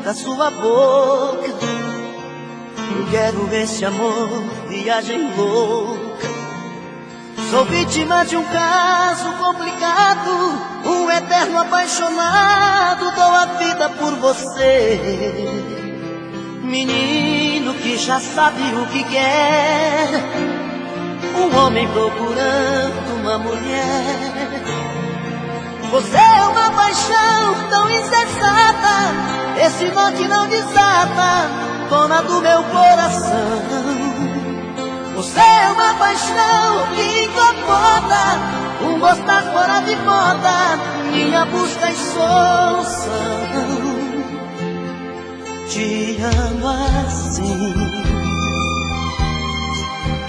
da sua boca. Eu quero esse amor, viagem louca. Sou vítima de um caso complicado, um eterno apaixonado, dou a vida por você. Menino que já sabe o que quer, um homem procurando uma mulher. Você é uma paixão tão insensata, esse nó que não desata, dona do meu coração. Você é uma paixão que incomoda, um gostar fora de moda, minha busca e solução. Te amo assim,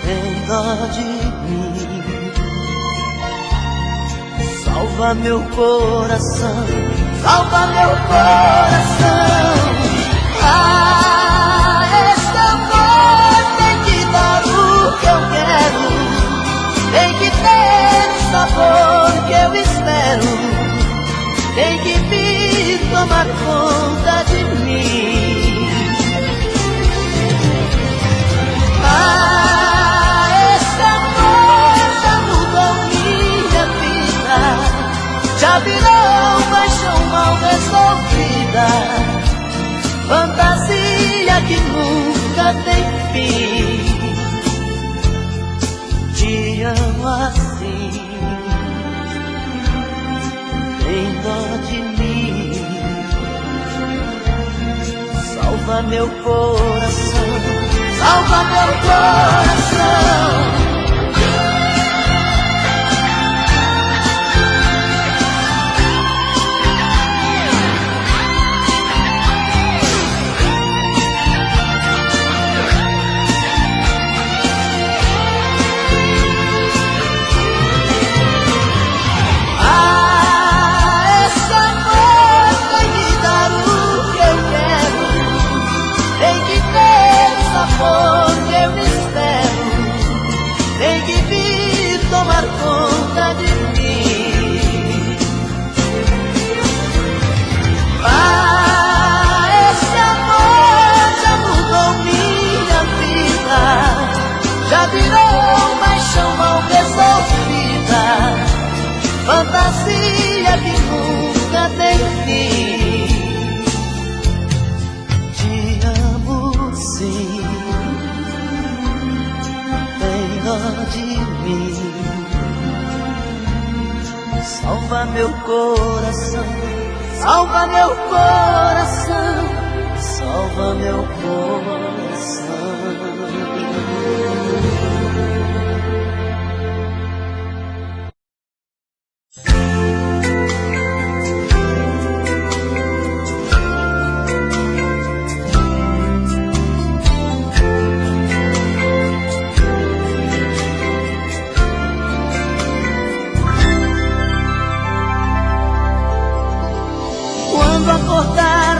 tem dó de mim. Salva meu coração, salva meu coração. Este amor tem que dar o que eu quero, tem que ter o sabor que eu espero, tem que vir tomar conta de mim. Este amor já mudou minha vida, já virou paixão mal resolvida, fantasia que nunca tem fim. Te amo assim, tem dó de mim. Salva meu coração, salva meu coração. Que eu espero, tem que vir tomar conta de mim. Esse amor já mudou minha vida, já virou paixão mal resolvida, fantasia que nunca tem fim. Te amo sim, de mim. Salva meu coração, salva meu coração, salva meu coração. Acordar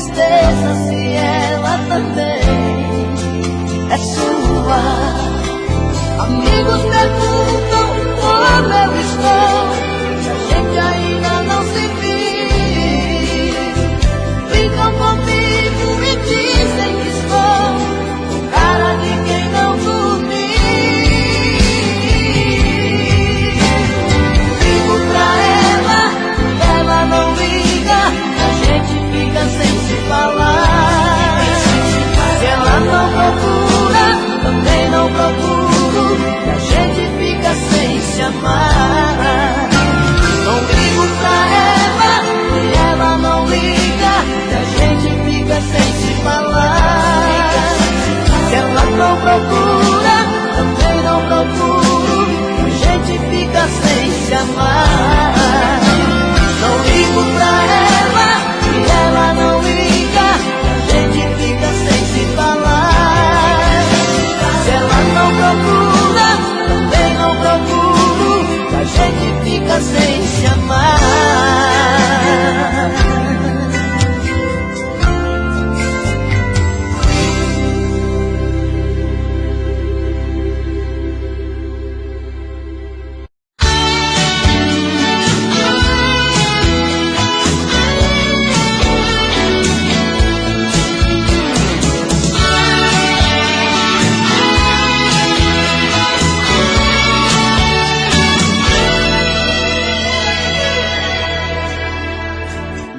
tristeza se ela também é sua. Amigos perguntam como eu estou, se a gente ainda não se viu. Brincam comigo e dizem que estou com cara de quem não dormiu. Ligo pra ela não liga, a gente fica sem se falar. Se ela não procura, também não procuro, e a gente fica sem se amar. Não ligo pra ela, e ela não liga, e a gente fica sem se falar. Se ela não procura, também não procuro, e a gente fica sem se amar. Não ligo pra ela, e ela não liga, a gente fica sem se falar. Se ela não procura, também não procuro, a gente fica sem se amar.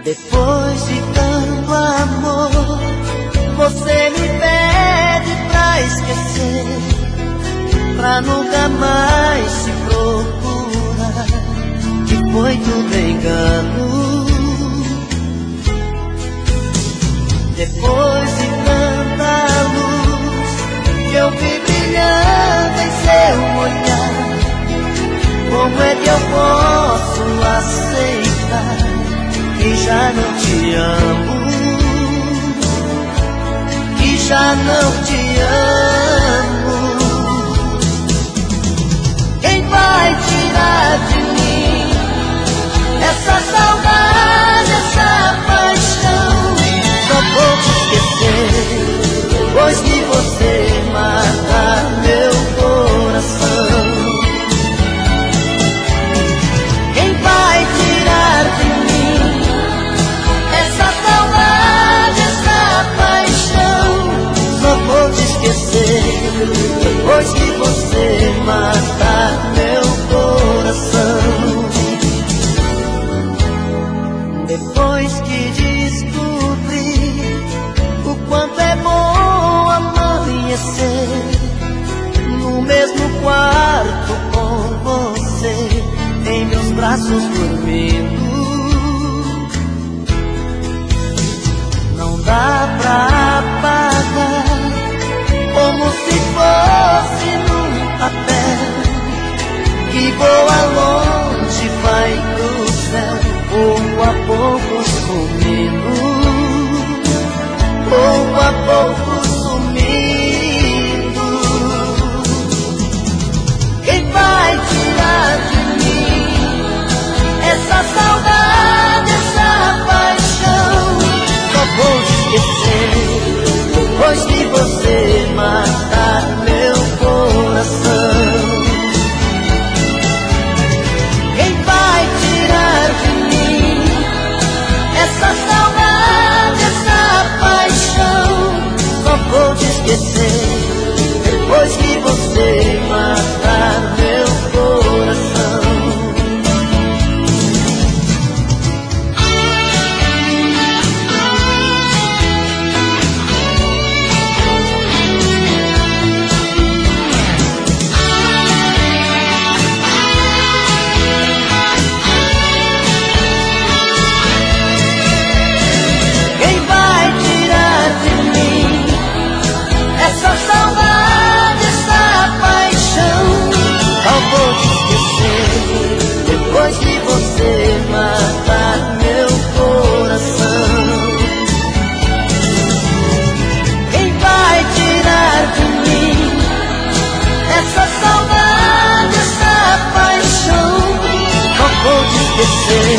Depois de tanto amor, você me pede pra esquecer, pra nunca mais se procurar, que foi tudo engano. Depois de tanta luz que eu vi brilhando em seu olhar, como é que eu posso aceitar que já não te amo, que já não te amo? Quem vai tirar de mim essa saudade, essa paixão? Só vou te esquecer depois que você matar meu coração. Quem vai tirar de mim essa saudade, essa paixão? Só vou te esquecer depois que você matar meu coração. Depois que descobri o quanto é bom amanhecer no mesmo quarto com você, em meus braços dormindo, não dá pra apagar, como se fosse num papel que voa longe, vai pro céu, pouco a pouco sumindo, pouco a pouco sumindo. Quem vai tirar de mim essa saudade, essa paixão? Só vou te esquecer depois que você matar meu coração. Quem vai tirar de mim essa saudade, essa paixão? Só vou te esquecer depois que você matar meu coração. Depois que você matar meu coração. Quem vai tirar de mim essa saudade, essa paixão? Só vou te esquecer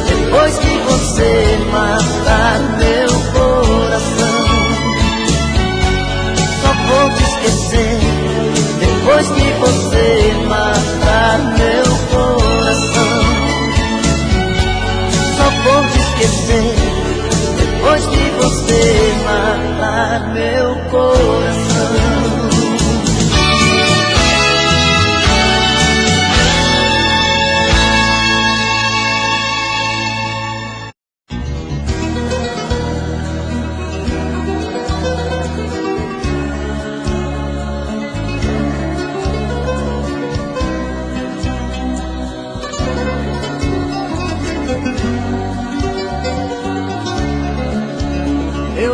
depois que você matar meu coração.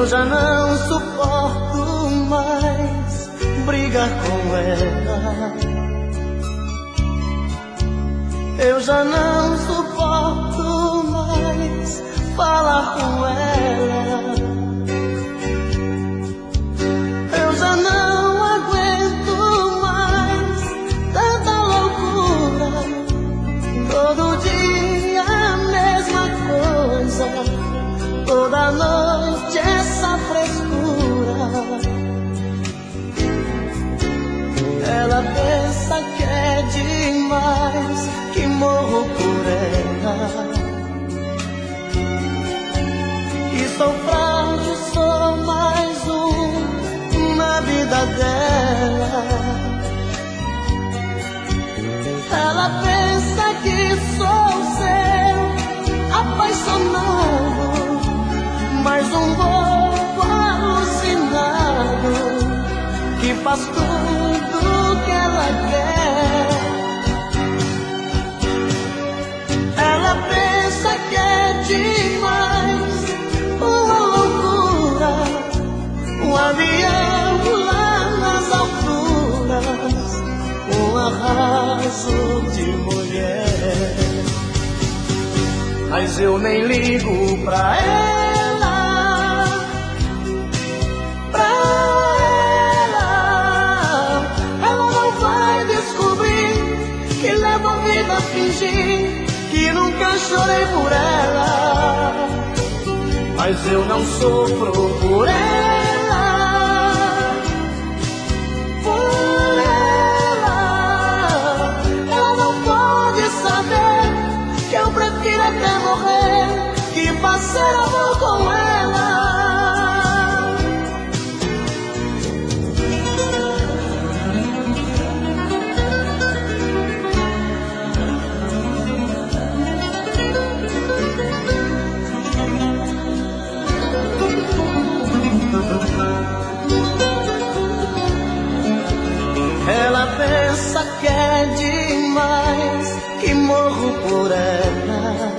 já não suporto mais brigar com ela. Eu já não suporto mais falar com ela. Eu já não aguento mais tanta loucura. Todo dia a mesma coisa, toda noite essa frescura. Ela pensa que é demais, que morro por ela. Que sou frágil, sou mais um na vida dela. Ela pensa que sou seu apaixonado, mais um bobo alucinado que faz tudo que ela quer. Ela pensa que é demais, uma loucura, um avião lá nas alturas, um arraso de mulher. Mas eu nem ligo pra ela, pra ela. Ela não vai descobrir que levo a vida a fingir que nunca chorei por ela. Mas eu não sofro por ela, por ela. Ela não pode saber que eu prefiro até morrer que fazer amor com ela. Ela pensa que é demais, que morro por ela.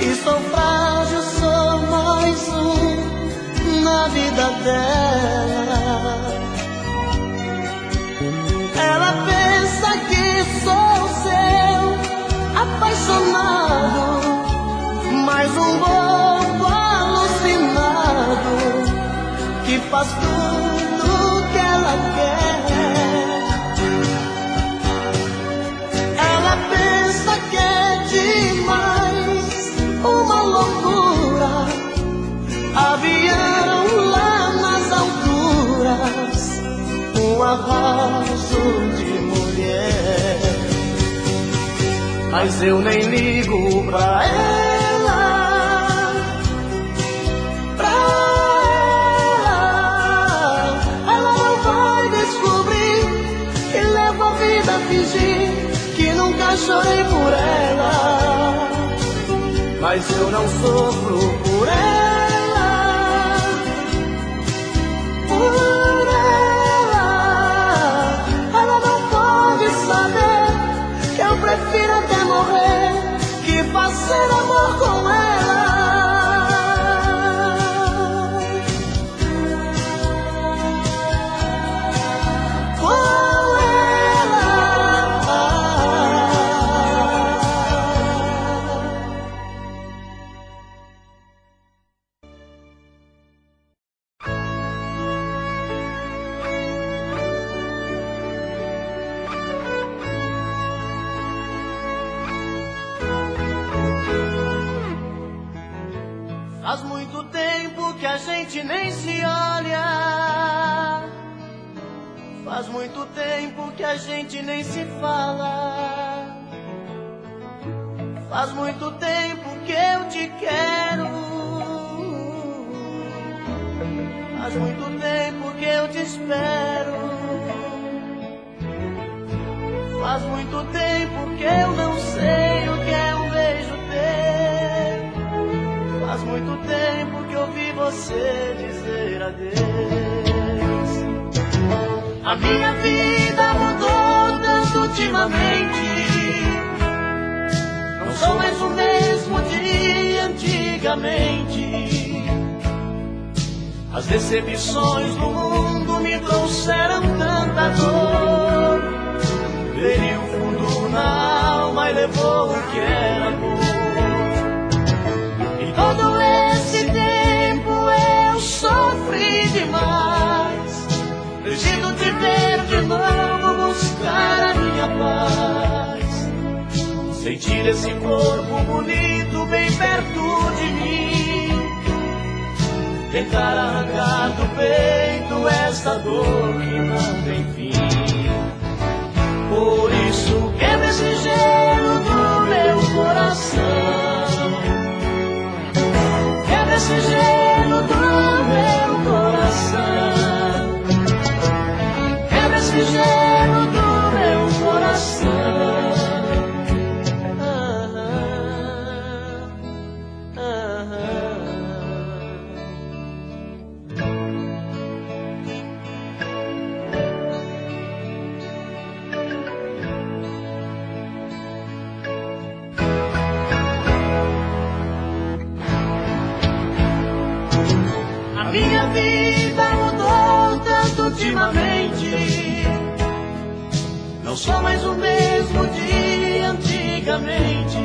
E sou frágil, sou mais um na vida dela. Ela pensa que sou seu apaixonado, mais um bobo alucinado que faz tudo que ela quer. Ela pensa que é demais, uma loucura, avião lá nas alturas, um arraso de mulher. Mas eu nem ligo pra ela, pra ela. Ela não vai descobrir que levo a vida a fingir que nunca chorei por ela. Mas eu não sofro por ela, por ela. Ela não pode saber que eu prefiro até morrer que fazer amor com ela. Faz muito tempo que a gente nem se olha. Faz muito tempo que a gente nem se fala. Faz muito tempo que eu te quero. Faz muito tempo que eu te espero. Faz muito tempo que eu não sei o que é um beijo teu. Faz muito tempo que ouvi você dizer adeus. A minha vida mudou tanto ultimamente. Não sou mais o mesmo de antigamente. antigamente. As decepções do mundo me trouxeram tanta dor. Feriu fundo na alma e levou o que era amor. E todo esse tempo eu sofri demais, preciso te ver de novo, buscar a minha paz, sentir esse corpo bonito bem perto de mim, tentar arrancar do peito essa dor que não tem fim. Por isso quebra esse gelo do meu coração, quebra esse gelo do meu coração, quebra esse gelo do meu coração. Minha vida mudou tanto ultimamente, não sou mais o mesmo de antigamente.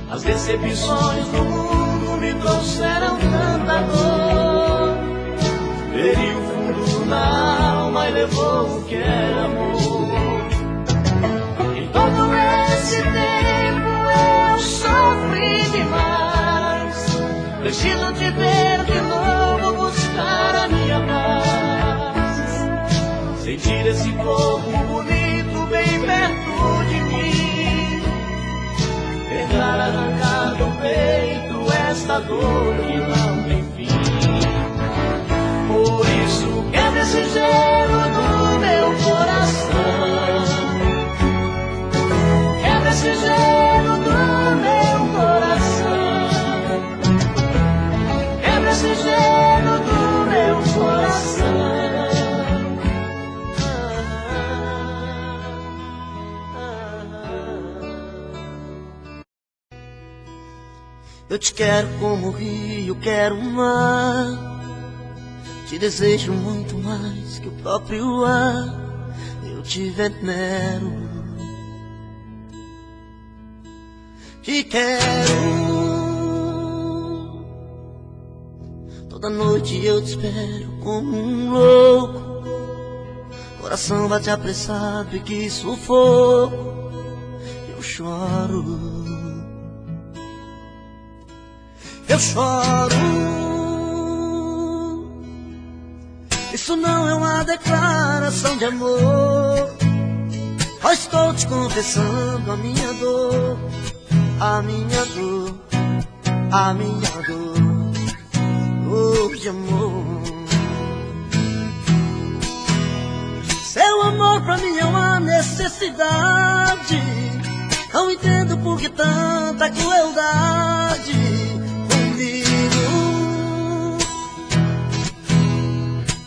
As decepções do mundo me trouxeram tanta dor. Feriu fundo na alma e levou o que era amor. Em todo esse tempo eu sofri demais, preciso te ver de novo, buscar a minha paz, sentir esse corpo bonito bem perto de mim, tentar arrancar do peito esta dor que não tem fim. Por isso quebra esse gelo do meu coração, quebra esse gelo do meu coração, quebra esse gelo do meu coração. Eu te quero como o rio, quero o mar. Te desejo muito mais que o próprio ar. Eu te venero, te quero. Toda noite eu te espero como um louco. Coração bate apressado e que sufoco. Eu choro, eu choro. Isso não é uma declaração de amor. Só estou te confessando a minha dor, a minha dor, a minha dor, dor de amor. Seu amor pra mim é uma necessidade. Não entendo por que tanta crueldade comigo.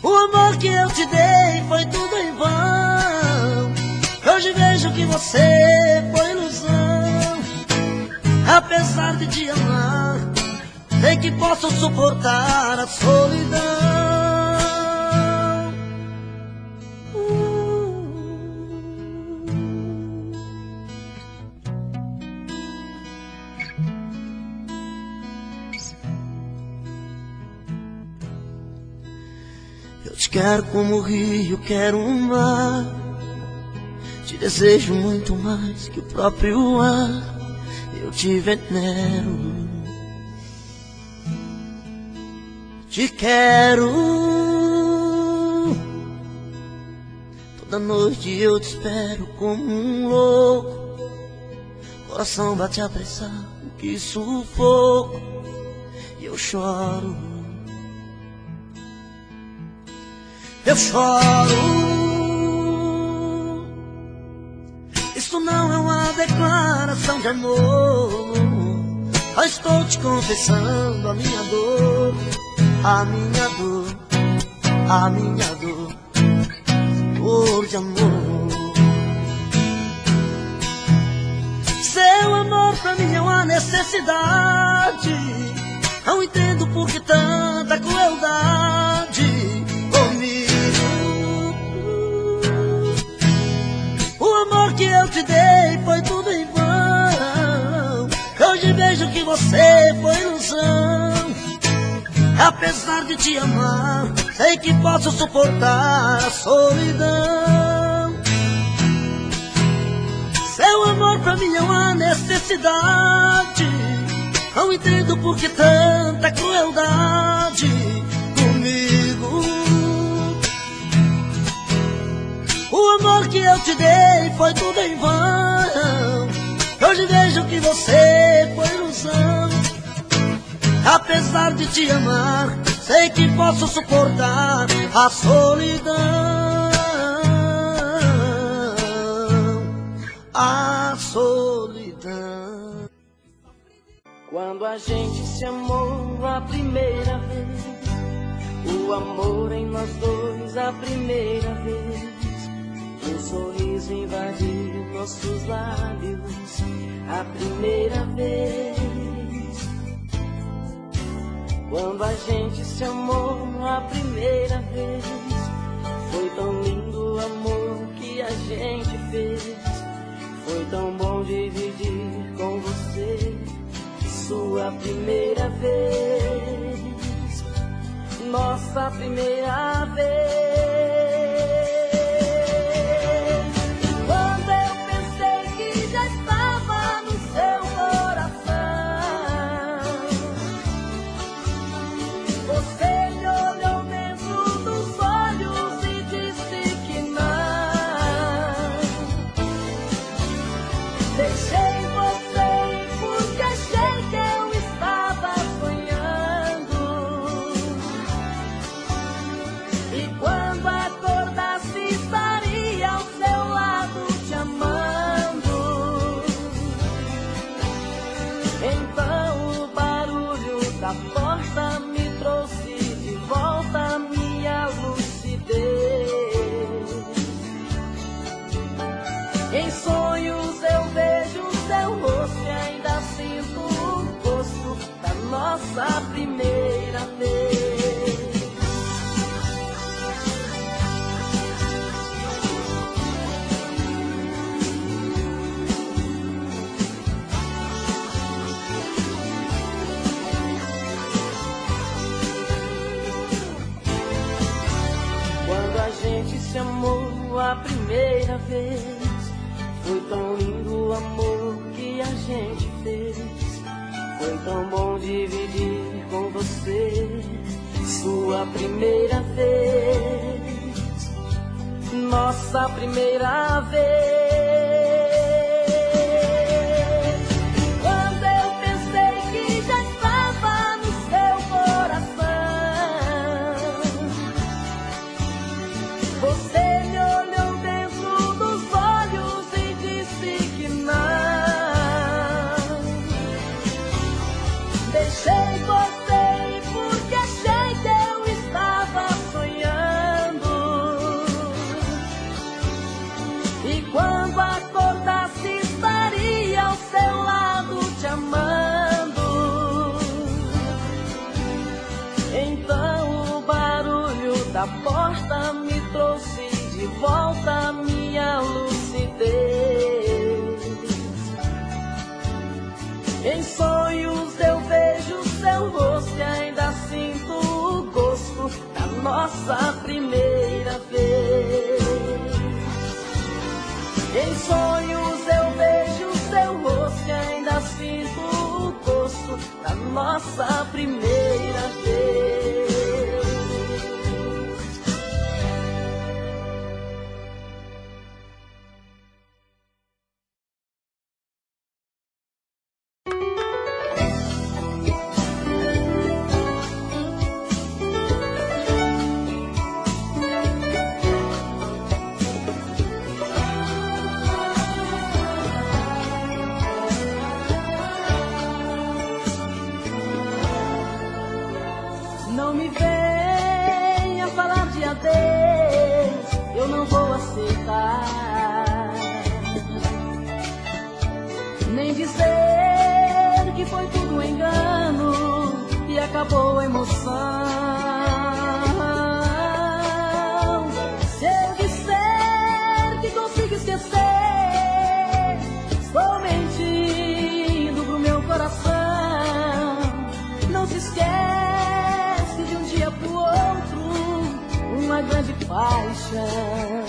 O amor que eu te dei foi tudo em vão. Hoje vejo que você foi ilusão. Apesar de te amar, sei que posso suportar a solidão. Eu te quero como o rio, quero o mar. Te desejo muito mais que o próprio ar. Eu te venero, te quero. Toda noite eu te espero como um louco. Coração bate apressado, que sufoco. E eu choro, eu choro. Isso não é uma declaração de amor. Só estou te confessando a minha dor, a minha dor, a minha dor, dor de amor. Seu amor pra mim é uma necessidade. Não entendo por que tanta crueldade comigo. O amor que eu te dei foi tudo em vão. Hoje vejo que você foi ilusão. Apesar de te amar, sei que posso suportar a solidão. Seu amor pra mim é uma necessidade. Não entendo por que tanta crueldade comigo. O amor que eu te dei foi tudo em vão. Hoje vejo que você foi ilusão. Apesar de te amar, sei que posso suportar a solidão. A solidão. Quando a gente se amou a primeira vez, o amor em nós dois a primeira vez, um sorriso invadiu nossos lábios a primeira vez. Quando a gente se amou a primeira vez, foi tão lindo o amor que a gente fez. Foi tão bom dividir com você sua primeira vez, nossa primeira vez. Quando eu pensei que já estava no seu coração, você me olhou dentro dos olhos e disse que não. Deixei você porque achei que eu estava sonhando. E quando acordasse estaria ao seu lado te amando. Então o barulho da porta me trouxe de volta a minha lucidez. Em sonhos eu vejo seu rosto e ainda sinto o gosto da nossa primeira vez. Quando a gente se amou a primeira vez, foi tão lindo o amor que a gente fez. Foi tão bom dividir com você sua primeira vez, nossa primeira vez. Quando eu pensei que já estava no seu coração, você me olhou dentro dos olhos e disse que não. Deixei você porque achei que eu estava sonhando. E quando acordasse estaria ao seu lado te amando. Então o barulho da porta me trouxe de volta a minha lucidez. Em sonhos eu vejo seu rosto e ainda sinto o gosto da nossa primeira vez. Em sonhos eu vejo seu rosto e ainda sinto o gosto da nossa primeira vez. Não me venha falar de adeus, eu não vou aceitar. Nem dizer que foi tudo engano. acabou a emoção. Se eu disser que consigo esquecer, estou mentindo pro meu coração. Não se esquece de um dia pro outro uma grande paixão.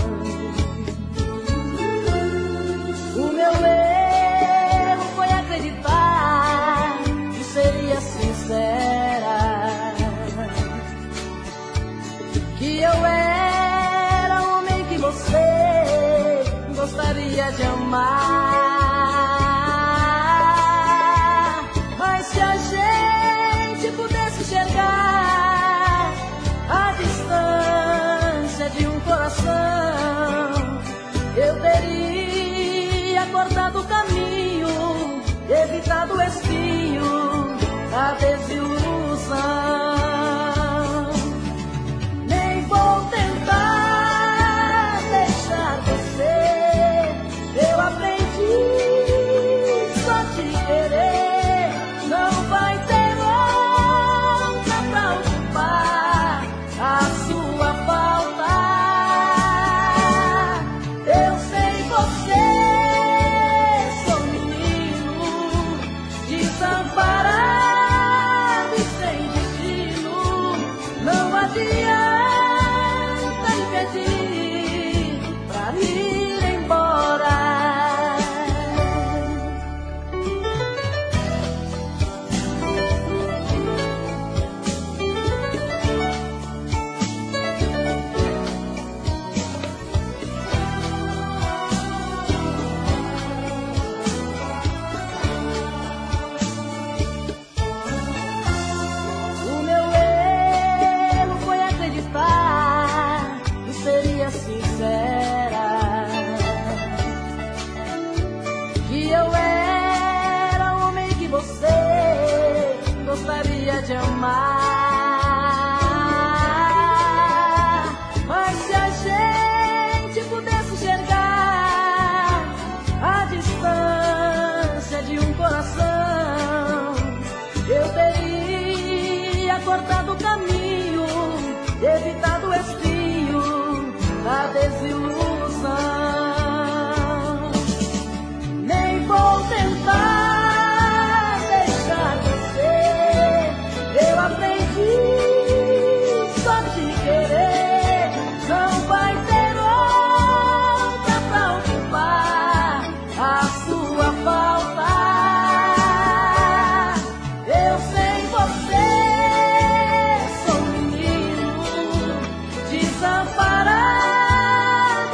O meu erro foi acreditar que seria sincera, que eu era o homem que você gostaria de amar. Mas se a gente pudesse enxergar a distância de um coração, eu teria cortado o caminho, evitado o espinho da desilusão. Nem vou tentar deixar você, eu aprendi só te querer. Não vai ter outra pra ocupar a sua falta. Eu sei você, sou menino desamparado e sem destino. Não adianta impedir pra ir embora. O meu erro foi acreditar que seria sincera, que eu era o homem que você gostaria de amar. Mas se a gente pudesse enxergar a distância de um coração, eu teria cortado o caminho, evitado o espinho da desilusão. Nem vou tentar deixar você, eu aprendi só te querer. Não vai ter outra pra ocupar a sua falta. Eu sei você, sou menino desamparado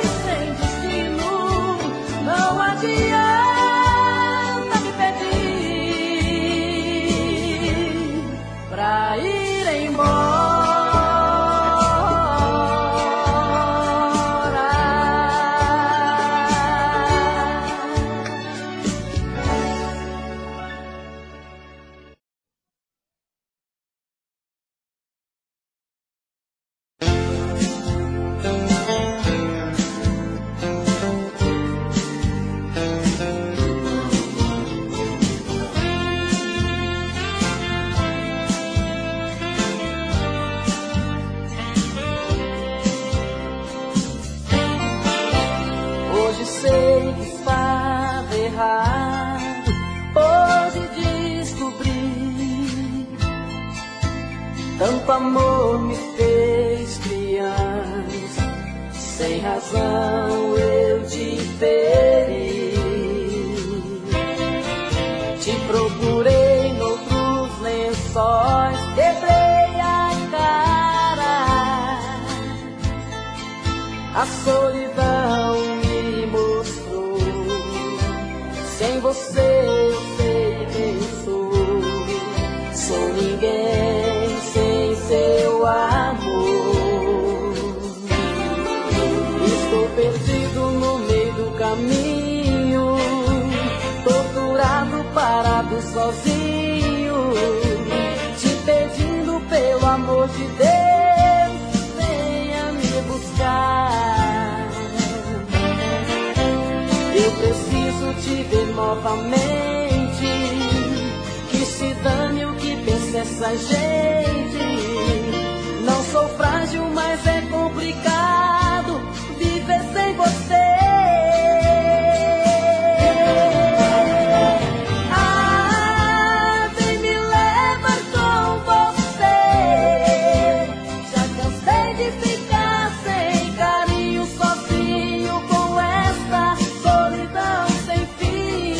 e sem destino. Não adianta me pedir pra ir embora. Hoje sei que estava errado, hoje descobri. Tanto amor me fez criança, sem razão eu te feri. Te procurei noutros lençóis, quebrei a cara. A solidão me mostrou, sem você eu sei quem sou. Sou ninguém sem seu amor. Estou perdido no meio do caminho, torturado, parado, sozinho, te pedindo pelo amor de Deus, venha me buscar. Eu preciso te ver novamente, que se dane o que pensa essa a gente. Não sou frágil, mas é complicado viver sem você. Ah, vem me levar com você. Já cansei de ficar sem carinho, sozinho com esta solidão sem fim.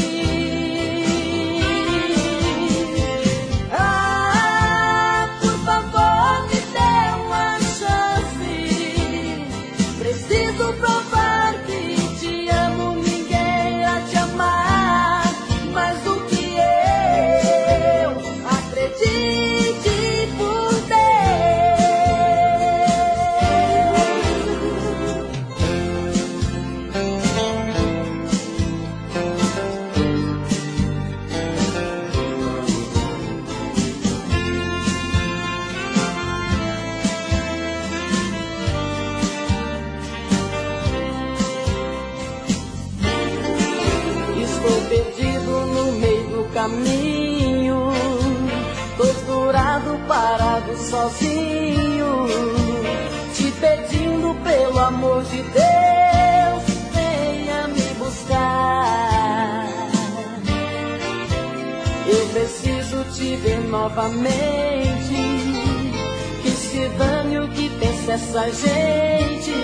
Ah, por favor, me dê uma chance. Preciso provar que te amo, ninguém irá te amar mais do que eu. Acredite por Estou perdido no meio do caminho, torturado, parado, sozinho, te pedindo pelo amor de Deus, venha me buscar. Eu preciso te ver novamente, que se dane o que pensa essa gente.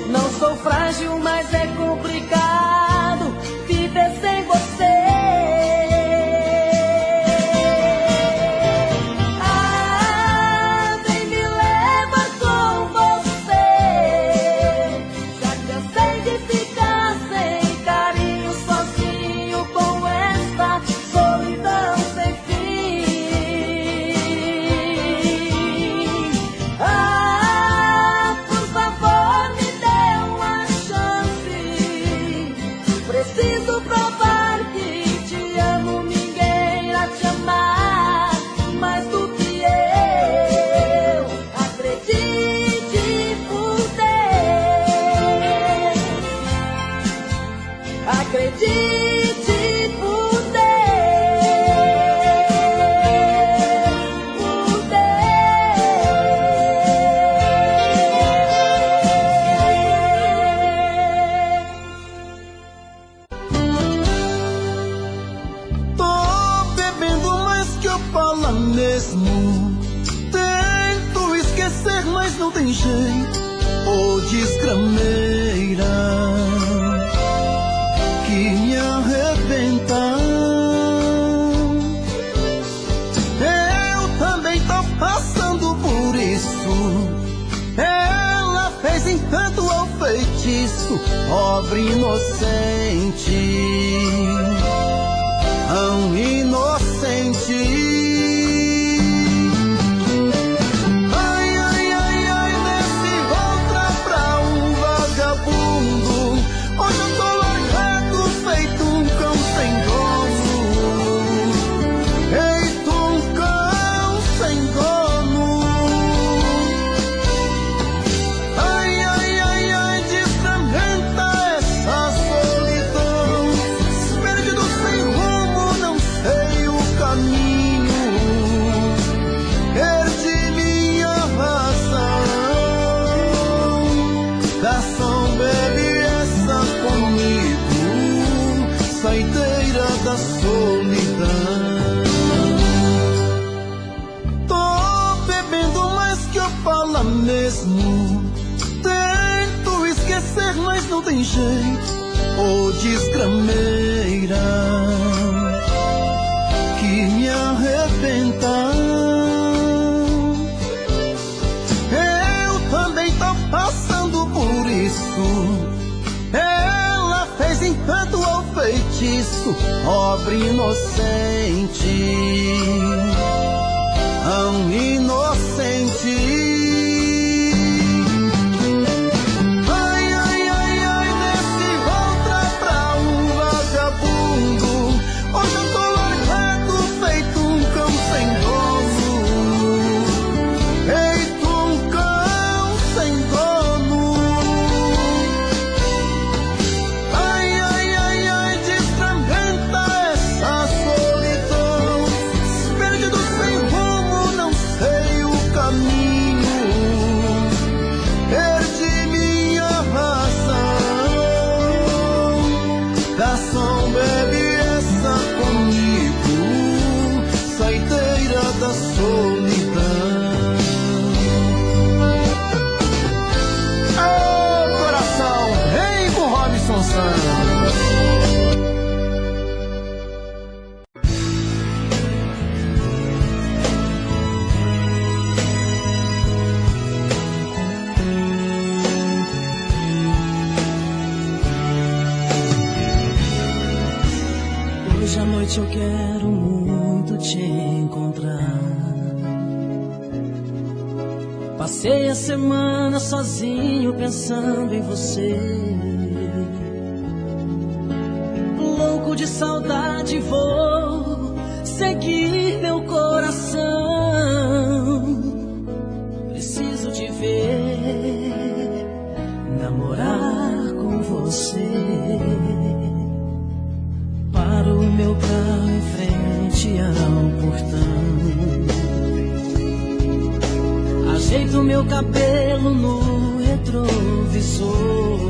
Não sou frágil, mas é complicado viver sem você. Ah, vem me levar com você. Já cansei de ficar sem carinho, sozinho com esta solidão sem fim. Ah, por favor, me dê uma chance. Preciso provar que te amo, ninguém irá te amar mais do que eu. Acredite por Deus. Acredite por Deus. Por Tô bebendo mais que eu falo mesmo. Tento esquecer, mas não tem jeito. Ô desgrameira que me arrebenta. Eu também tô passando por isso. Ela fez encanto ao feitiço, pobre inocente, tão inocente. Ai, ai, ai, ai, nesse outra pra um vagabundo. Hoje eu tô largado, feito um cão sem dono. Feito um cão sem dono. Ai, ai, ai, ai, desfragmenta essa solidão. Perdido sem rumo, não sei o caminho. Perdi minha razão. Garçom, bebe essa comigo, saideira da solidão. Tô bebendo mais que eu falo mesmo. Tento esquecer, mas não tem jeito. Ô desgrameira que me arrebenta. Eu também tô passando por isso. Ela fez encanto ao feitiço, pobre inocente, tão inocente. Ai, ai, ai, ai, nesse outra pra um vagabundo. Hoje eu tô largado, feito um cão sem dono. Feito um cão sem dono. Ai, ai, ai, ai, desfragmenta essa solidão. Perdido sem rumo, noite eu quero muito te encontrar. Passei a semana sozinho pensando em você. Louco de saudade vou seguir meu coração. Preciso te ver, namorar com você. Paro o meu carro em frente ao portão. Ajeito meu cabelo no retrovisor.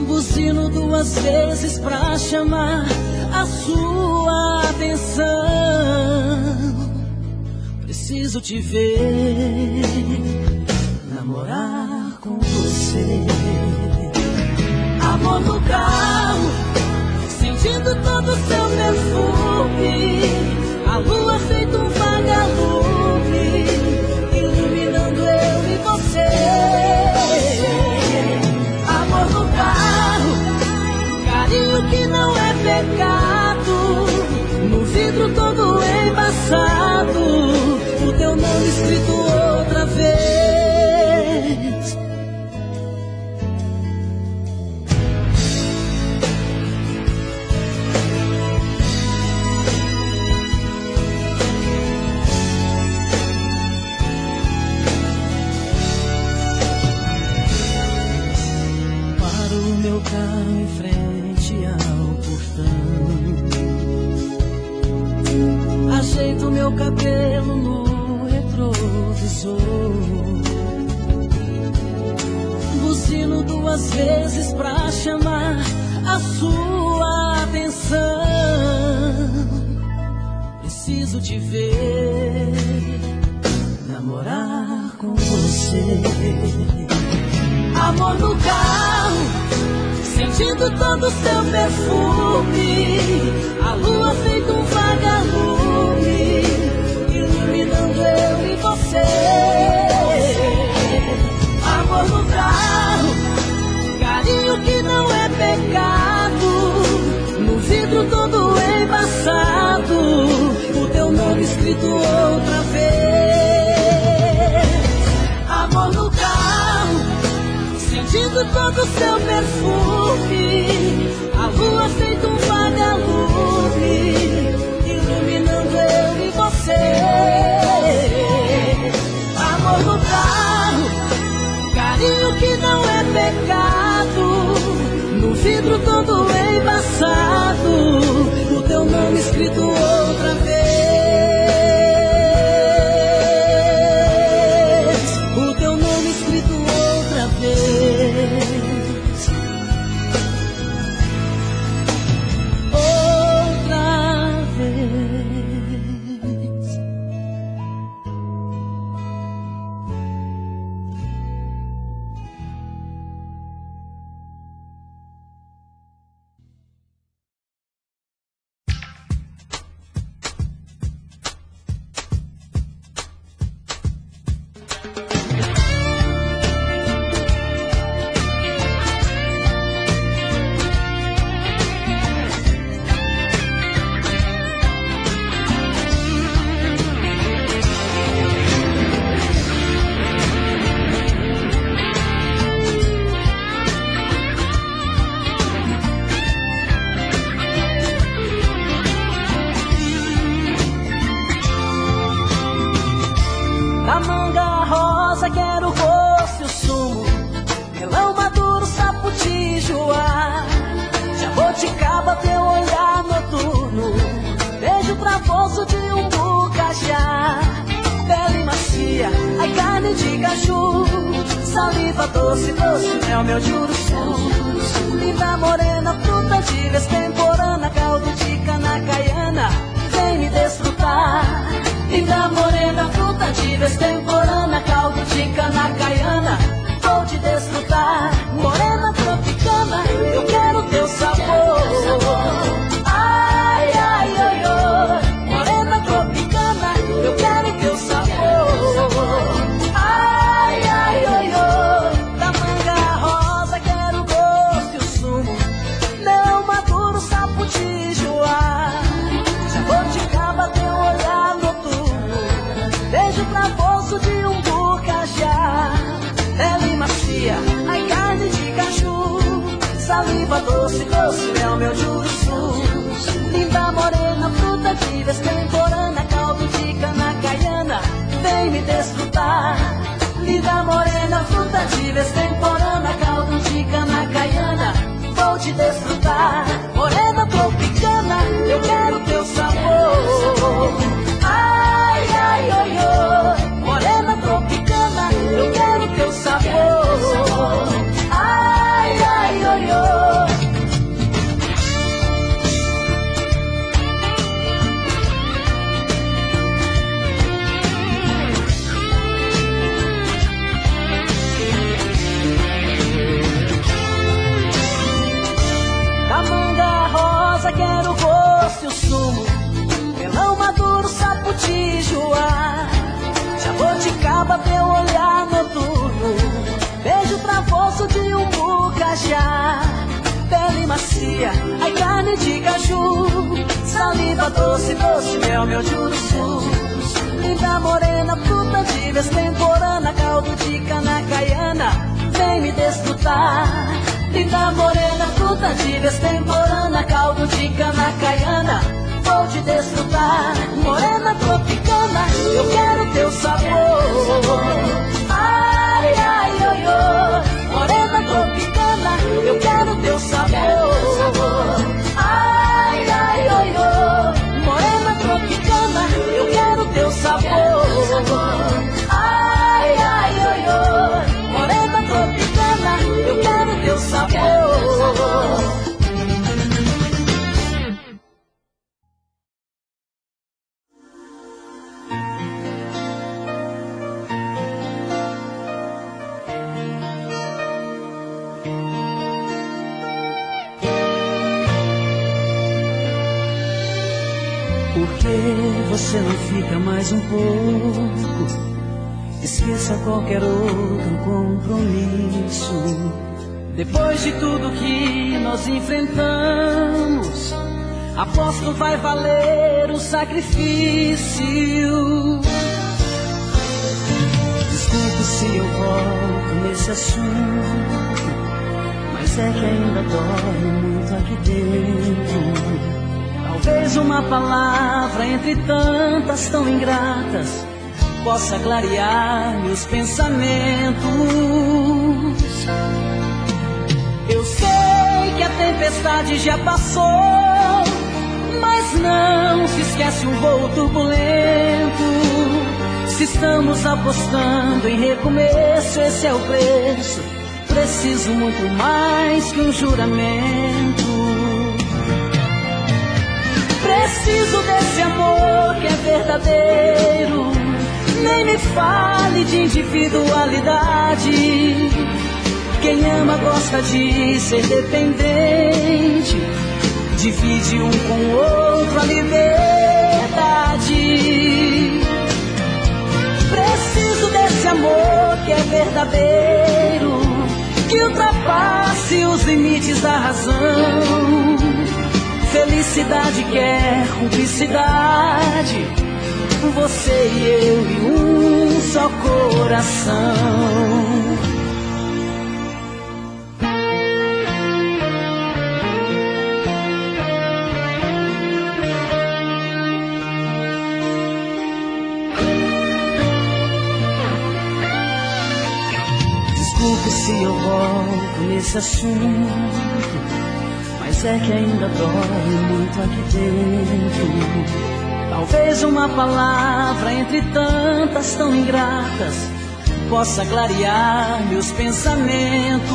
Buzino 2 vezes pra chamar a sua atenção. Preciso te ver, namorar com você. Amor no carro, sentindo todo o seu perfume. A lua feito um vagalume, iluminando eu e você. Amor no carro, carinho que não é pecado. No vidro todo embaçado, o teu nome escrito outra vez. Meu carro em frente ao portão. Ajeito meu cabelo no retrovisor. Buzino 2 vezes pra chamar a sua atenção. Preciso te ver, namorar com você. Amor no carro, sentindo todo o seu perfume. A lua feito um vagalume, iluminando eu e você. Amor no carro, carinho que não é pecado. No vidro todo embaçado, o teu nome escrito outra vez. Amor no carro, sentindo todo o seu perfume. A lua feito um vagalume, iluminando eu e você. Amor no carro, carinho que não é pecado. No vidro todo embaçado, o teu nome escrito outra vez. O teu nome escrito outra vez. Outra vez. Da manga rosa quero o gosto e o sumo, melão maduro, saputijoá, jaboticaba, teu olhar noturno, beijo travoso de um bucajá, pele macia, ai carne de caju, saliva doce, doce, mel, meu juruçu, linda morena, fruta de vez temporana, caldo de cana caiana, vem me desfrutar. Linda morena, fruta de vez temporana, caldo de cana caiana, vou te desfrutar. Morena tropicana, eu quero teu sabor. Ai, ai, ai, ai. Morena tropicana, eu quero teu sabor. Ai, ai, ai, ai. Da manga rosa quero o gosto e o sumo, não maduro, sapo de Saliva doce, doce, mel, meu juruçu. Linda morena, fruta de vez temporana, caldo de cana caiana, vem me desfrutar. Linda morena, fruta de vez temporana, caldo de cana caiana, vou te desfrutar. Morena tropicana, eu quero teu sabor. Ai, ai, oi, oi. Morena tropicana, eu quero teu sabor. Ai, ai, oi, oi. Da manga rosa quero o gosto e o sumo, melão maduro, saputijoá, jabuticaba, teu olhar noturno, beijo travoso de um bucajá, pele macia, ai carne de caju, saliva doce, doce, mel, meu juruçu. Linda morena, fruta de vez temporana, caldo de cana caiana, vem me desfrutar. Linda morena, fruta de vez temporana, caldo de cana caiana, vou te desfrutar. Morena tropicana, eu quero teu sabor. Ai, ai, oi, oi. Morena tropicana, eu quero teu sabor. Ai, ai, oi, oi. Morena tropicana, eu quero teu sabor. Ai, ai, oi, oi. Morena tropicana, eu quero teu sabor. Por que você não fica mais um pouco? Esqueça qualquer outro compromisso. Depois de tudo que nós enfrentamos, aposto vai valer o sacrifício. Desculpe se eu volto nesse assunto, mas é que ainda dói muito aqui dentro. Talvez uma palavra entre tantas tão ingratas possa clarear meus pensamentos. Eu sei que a tempestade já passou, mas não se esquece um voo turbulento. Se estamos apostando em recomeço, esse é o preço. Preciso muito mais que um juramento. Preciso desse amor que é verdadeiro. Nem me fale de individualidade. Quem ama gosta de ser dependente. Divide um com o outro a liberdade. Preciso desse amor que é verdadeiro, que ultrapasse os limites da razão. Felicidade quer cumplicidade, você e eu e um só coração. Desculpe se eu volto nesse assunto, mas é que ainda dói muito aqui dentro. Talvez uma palavra entre tantas tão ingratas possa clarear meus pensamentos.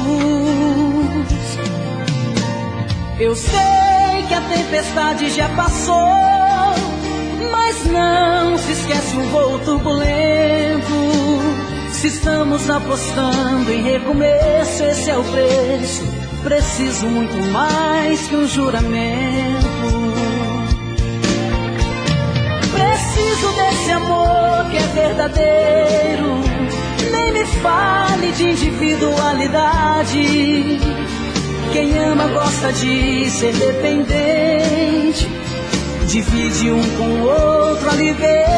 Eu sei que a tempestade já passou, mas não se esquece um voo turbulento. Se estamos apostando em recomeço, esse é o preço. Preciso muito mais que um juramento. Preciso desse amor que é verdadeiro. Nem me fale de individualidade. Quem ama gosta de ser dependente. Divide um com o outro a liberdade.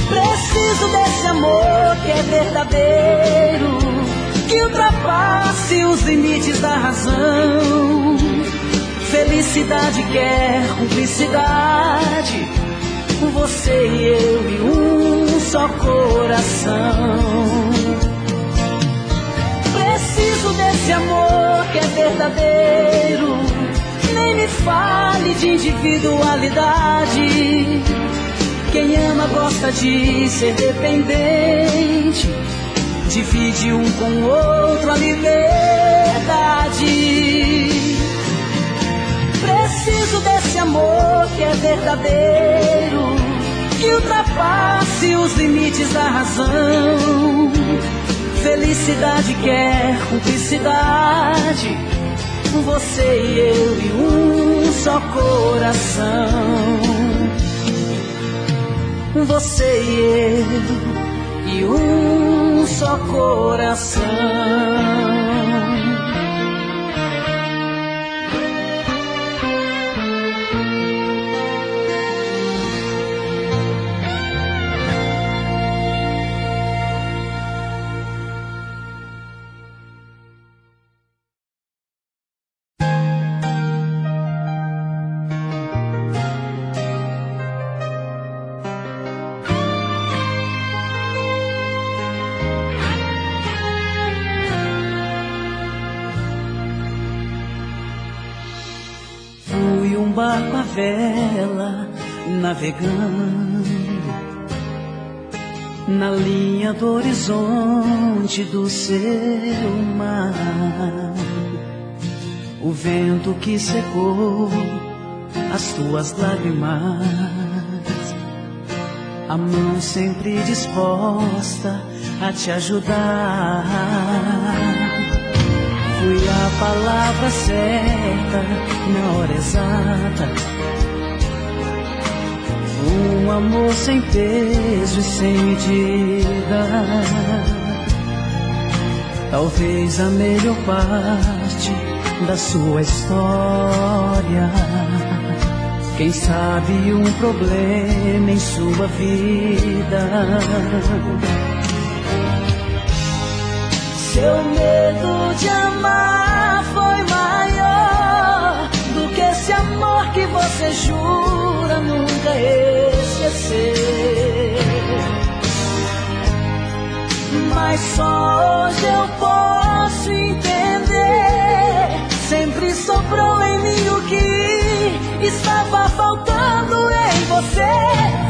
Preciso desse amor que é verdadeiro, que ultrapasse os limites da razão. Felicidade quer cumplicidade, você e eu e um só coração. Preciso desse amor que é verdadeiro, nem me fale de individualidade. Quem ama gosta de ser dependente, divide um com o outro a liberdade. Preciso desse amor que é verdadeiro, que ultrapasse os limites da razão. Felicidade quer cumplicidade, você e eu e um só coração. Você e eu e um só coração. Barco à vela, navegando na linha do horizonte do seu mar. O vento que secou as tuas lágrimas, a mão sempre disposta a te ajudar. Fui a palavra certa na hora exata, um amor sem peso e sem medida. Talvez a melhor parte da sua história, quem sabe um problema em sua vida. Seu medo de amar foi maior do que esse amor que você jura nunca esquecer. Mas só hoje eu posso entender, sempre sobrou em mim o que estava faltando em você.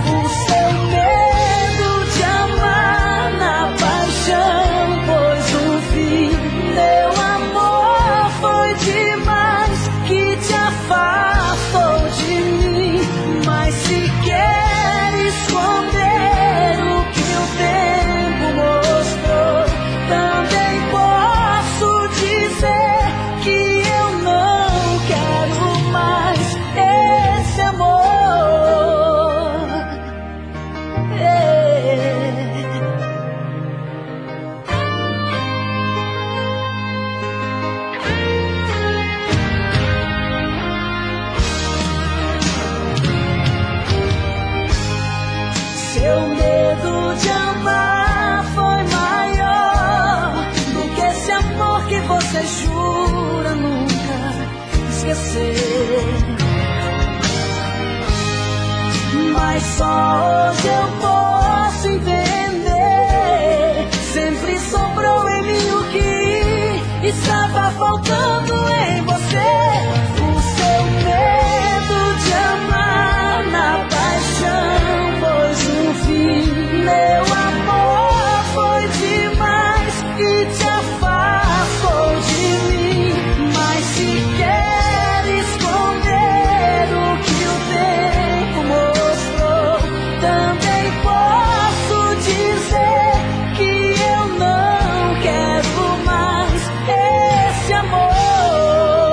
O seu medo de amar na paixão, pois o fim, meu amor, foi demais, que te afastou de mim. Mas se quer esconder o que o tempo mostrou, também posso dizer que eu não quero mais esse amor. Seu medo de amar foi maior do que esse amor que você jura nunca esquecer. Mas só hoje eu posso entender, sempre sobrou em mim o que estava faltando em você. O seu medo de amar na paixão, pois no fim, meu amor, foi demais, que te afastou de mim. Mas se quer esconder o que o tempo mostrou, também posso dizer que eu não quero mais esse amor.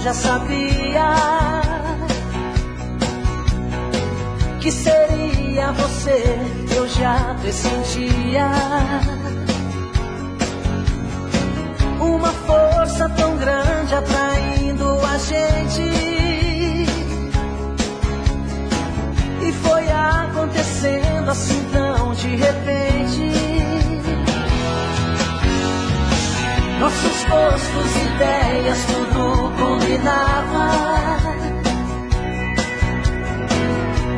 já sabia que seria você, eu já pressentia. Uma força tão grande atraindo a gente, e foi acontecendo assim tão de repente. Nossos gostos, ideias, tudo combinava.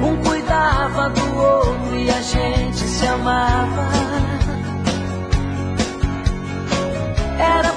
Um cuidava do outro e a gente se amava. Era